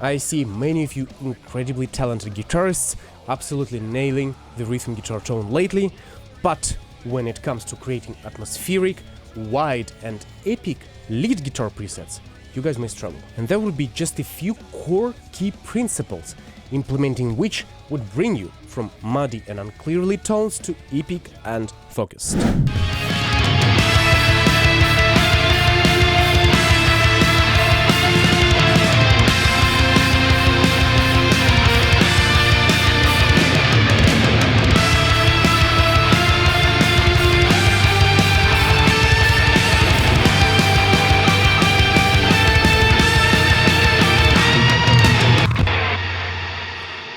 I see many of you incredibly talented guitarists absolutely nailing the rhythm guitar tone lately, but when it comes to creating atmospheric, wide and epic lead guitar presets, you guys may struggle. And there will be just a few core key principles, implementing which would bring you from muddy and unclear lead tones to epic and focused.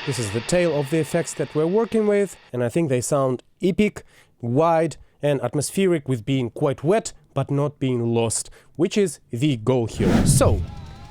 This is the tail of the effects that we're working with, and I think they sound epic, wide and atmospheric with being quite wet but not being lost, which is the goal here. So,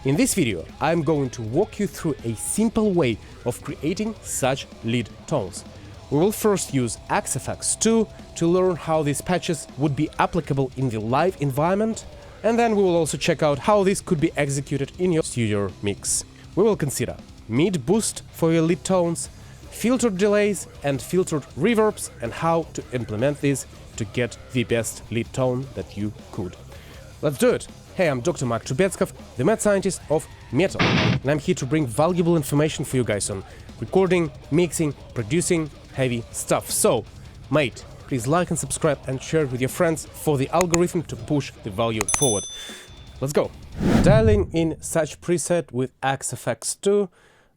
in this video, I'm going to walk you through a simple way of creating such lead tones. We will first use Spatial 2 to learn how these patches would be applicable in the live environment, and then we will also check out how this could be executed in your studio mix. We will consider mid boost for your lead tones, filtered delays and filtered reverbs, and how to implement these to get the best lead tone that you could. Let's do it! Hey, I'm Dr. Trubetskov, the mad scientist of metal, and I'm here to bring valuable information for you guys on recording, mixing, producing heavy stuff. So, mate, please like and subscribe and share it with your friends for the algorithm to push the value forward. Let's go! Dialing in such preset with Spatial 2,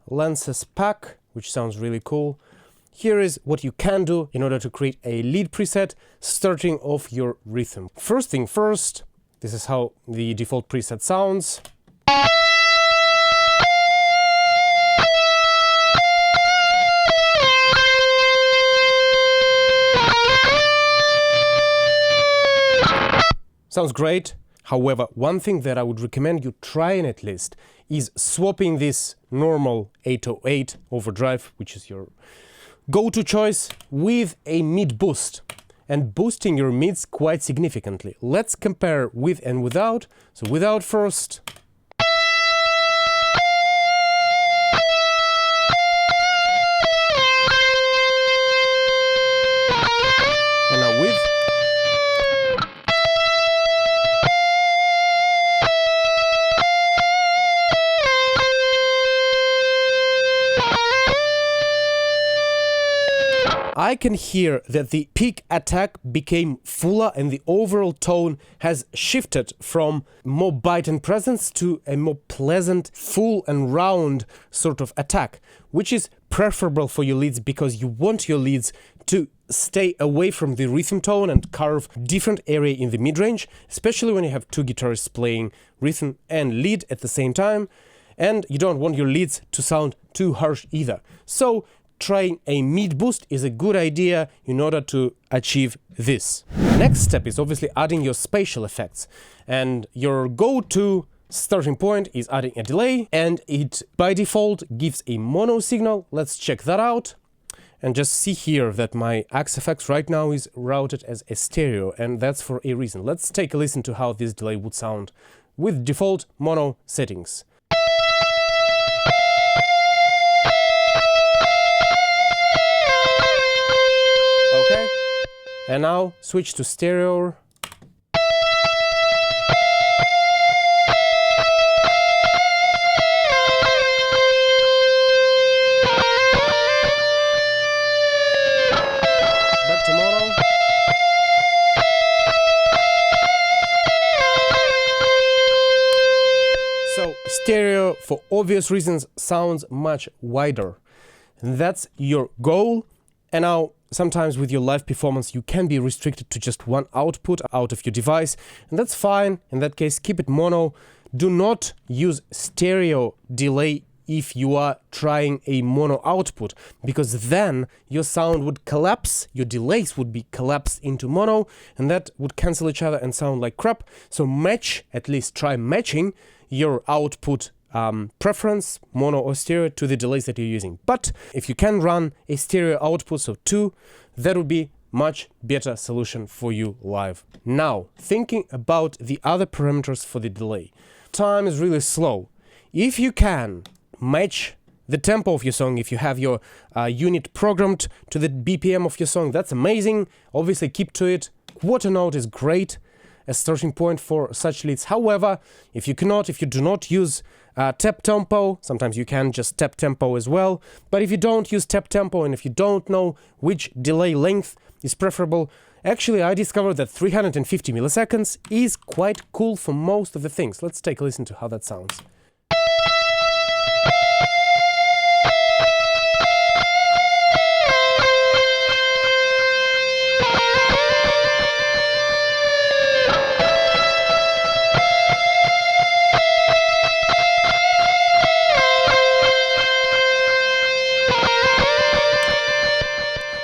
Lenses Pack, which sounds really cool. Here is what you can do in order to create a lead preset starting off your rhythm. First thing first, this is how the default preset sounds. Sounds great. However, one thing that I would recommend you trying at least is swapping this normal 808 overdrive, which is your go-to choice, with a mid boost and boosting your mids quite significantly. Let's compare with and without. So without first. And now with. I can hear that the peak attack became fuller and the overall tone has shifted from more bite and presence to a more pleasant, full and round sort of attack, which is preferable for your leads because you want your leads to stay away from the rhythm tone and carve different area in the mid-range, especially when you have two guitarists playing rhythm and lead at the same time, and you don't want your leads to sound too harsh either. So trying a mid boost is a good idea in order to achieve this. Next step is obviously adding your spatial effects, and your go-to starting point is adding a delay, and it by default gives a mono signal. Let's check that out and just see here that my Spatial right now is routed as a stereo, and that's for a reason. Let's take a listen to how this delay would sound with default mono settings. Okay, and now switch to stereo. Back to mono. So stereo, for obvious reasons, sounds much wider. And that's your goal. And now, sometimes with your live performance, you can be restricted to just one output out of your device, and that's fine. In that case, keep it mono. Do not use stereo delay if you are trying a mono output, because then your sound would collapse, your delays would be collapsed into mono, and that would cancel each other and sound like crap. So match, at least try matching your output preference, mono or stereo, to the delays that you're using. But if you can run a stereo output, so 2, that would be much better solution for you live. Now, thinking about the other parameters for the delay. Time is really slow. If you can match the tempo of your song. If you have your unit programmed to the BPM of your song, that's amazing. Obviously keep to it. Quarter note is great as starting point for such leads. However, if you do not use tap tempo, sometimes you can just tap tempo as well, but if you don't use tap tempo and if you don't know which delay length is preferable, actually I discovered that 350 milliseconds is quite cool for most of the things. Let's take a listen to how that sounds.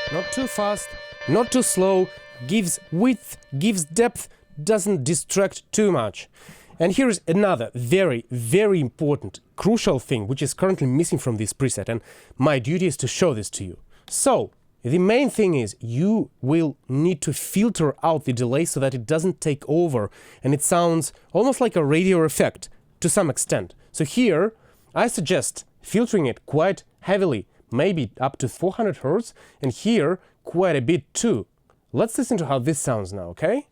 Not too fast, not too slow, gives width, gives depth, doesn't distract too much. And here is another very, very important, crucial thing which is currently missing from this preset, and my duty is to show this to you. So, the main thing is you will need to filter out the delay so that it doesn't take over and it sounds almost like a radio effect to some extent. So here, I suggest filtering it quite heavily, maybe up to 400 Hz, and here quite a bit too. Let's listen to how this sounds now, okay?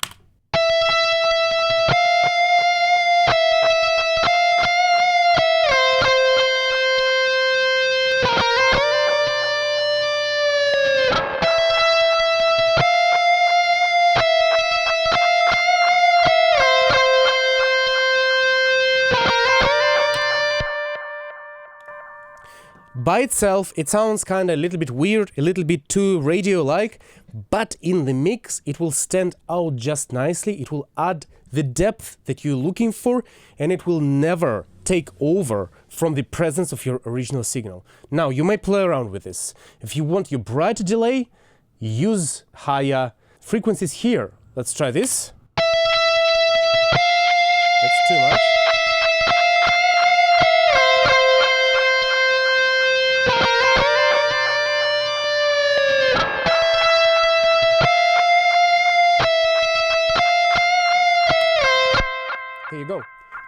By itself, it sounds kind of a little bit weird, a little bit too radio-like, but in the mix, it will stand out just nicely. It will add the depth that you're looking for, and it will never take over from the presence of your original signal. Now, you may play around with this. If you want your brighter delay, use higher frequencies here. Let's try this. That's too much. Here you go.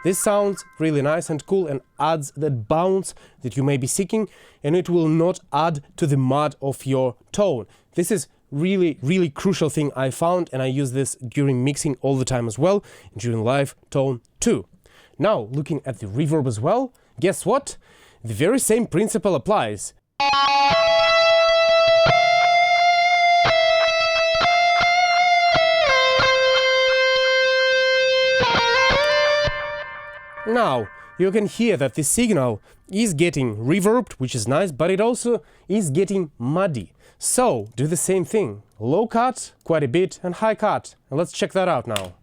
This sounds really nice and cool and adds that bounce that you may be seeking, and it will not add to the mud of your tone. This is really, really crucial thing I found, and I use this during mixing all the time as well, and during live tone too. Now, looking at the reverb as well, guess what? The very same principle applies. Now, you can hear that the signal is getting reverbed, which is nice, but it also is getting muddy. So, do the same thing. Low cut, quite a bit, and high cut. And let's check that out now.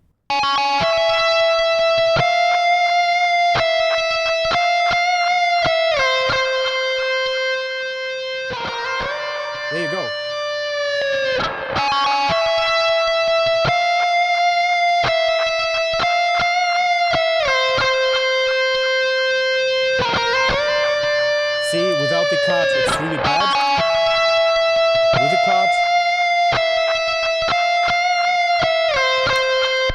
There you go. See, without the cut, it's really bad. With the cut,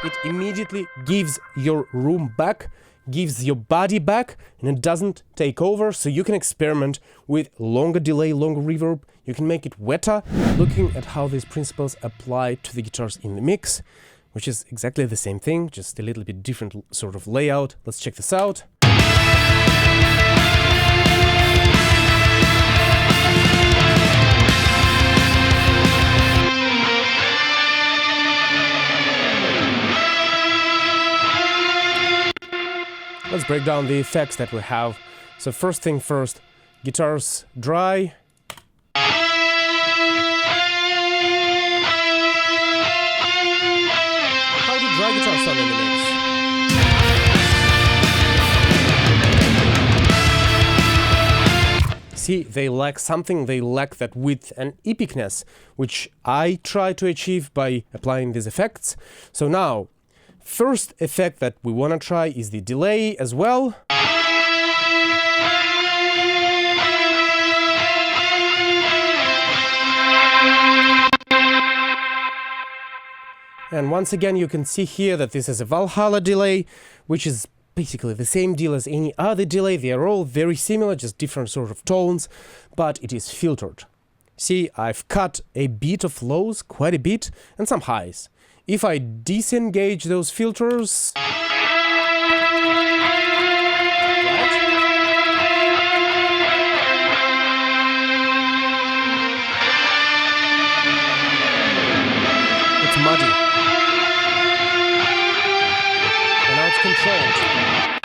it immediately gives your room back, gives your body back, and it doesn't take over, so you can experiment with longer delay, longer reverb. You can make it wetter, looking at how these principles apply to the guitars in the mix, which is exactly the same thing, just a little bit different sort of layout. Let's check this out. Let's break down the effects that we have. So first thing first, guitars dry. How do dry guitars sound in the mix? See, they lack something, they lack that width and epicness, which I try to achieve by applying these effects. So now, first effect that we want to try is the delay as well. And once again, you can see here that this is a Valhalla delay, which is basically the same deal as any other delay. They are all very similar, just different sort of tones, but it is filtered. See, I've cut a bit of lows, quite a bit, and some highs. If I disengage those filters, it's muddy. And now it's controlled.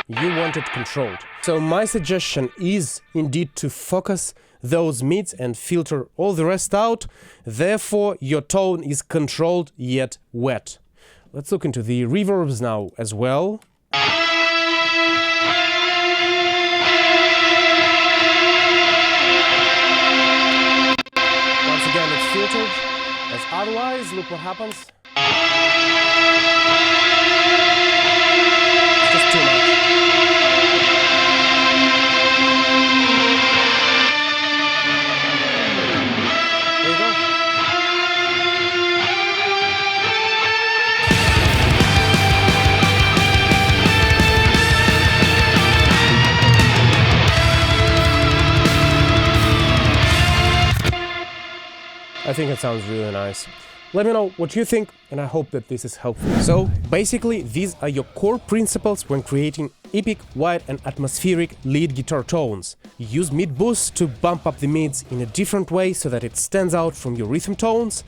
You want it controlled. So my suggestion is indeed to focus those mids and filter all the rest out. Therefore, your tone is controlled yet wet. Let's look into the reverbs now as well. Once again, it's filtered. As otherwise, look what happens. It's just too much. There you go. I think it sounds really nice. Let me know what you think, and I hope that this is helpful. So, basically, these are your core principles when creating epic, wide and atmospheric lead guitar tones. Use mid boosts to bump up the mids in a different way so that it stands out from your rhythm tones.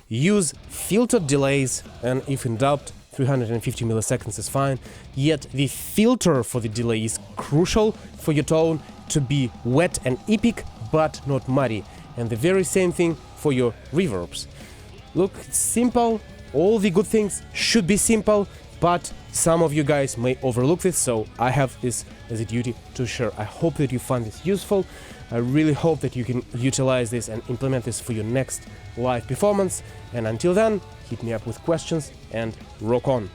Use filtered delays, and if in doubt, 350 milliseconds is fine. Yet the filter for the delay is crucial for your tone to be wet and epic, but not muddy. And the very same thing for your reverbs. Look, it's simple, all the good things should be simple, but some of you guys may overlook this, so I have this as a duty to share. I hope that you find this useful. I really hope that you can utilize this and implement this for your next live performance. And until then, hit me up with questions and rock on.